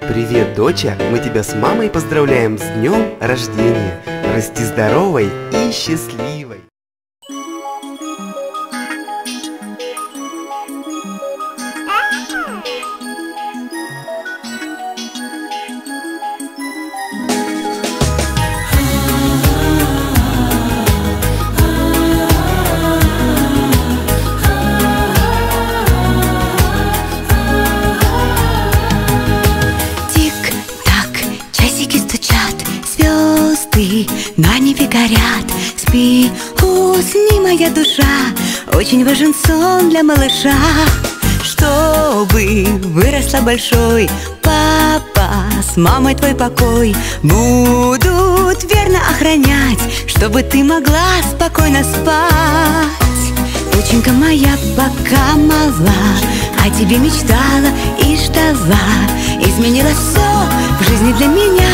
Привет, доча! Мы тебя с мамой поздравляем с днем рождения! Расти здоровой и счастливой! На небе горят, спи, усни, моя душа. Очень важен сон для малыша. Чтобы выросла большой, папа с мамой твой покой будут верно охранять, чтобы ты могла спокойно спать. Доченька моя пока мала, о тебе мечтала и ждала. Изменила все в жизни для меня,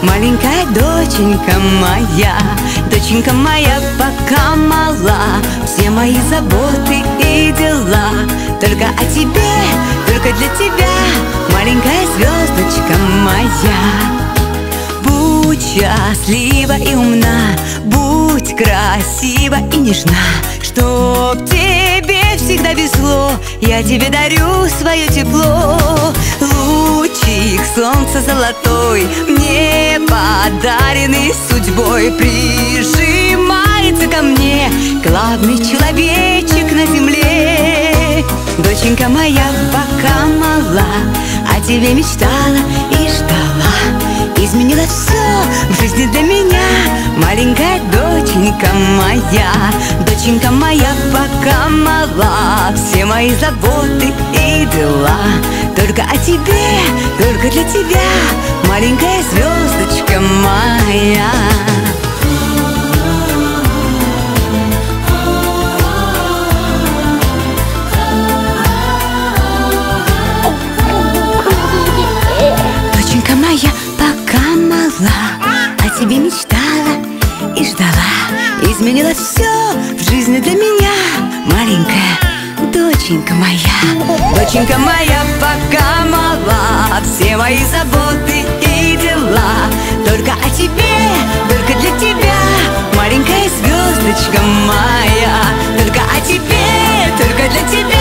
маленькая доченька моя. Доченька моя пока мала, все мои заботы и дела только о тебе, только для тебя, маленькая звездочка моя. Будь счастлива и умна, будь красива и нежна, чтоб тебе всегда везло, я тебе дарю свое тепло. Лучик солнца золотой, мне подаренный судьбой, прижимается ко мне главный человечек на земле. Доченька моя пока мала, о тебе мечтала и ждала. Изменила все в жизни для меня, маленькая доченька моя. Доченька моя пока мала, все мои заботы и дела только о тебе, только для тебя, маленькая звездочка моя. Доченька моя пока мала, о тебе мечтала и ждала. Изменила все в жизни для меня, маленькая доченька моя. Доченька моя пока мала, все мои заботы и дела только о тебе, только для тебя, маленькая звездочка моя. Только о тебе, только для тебя,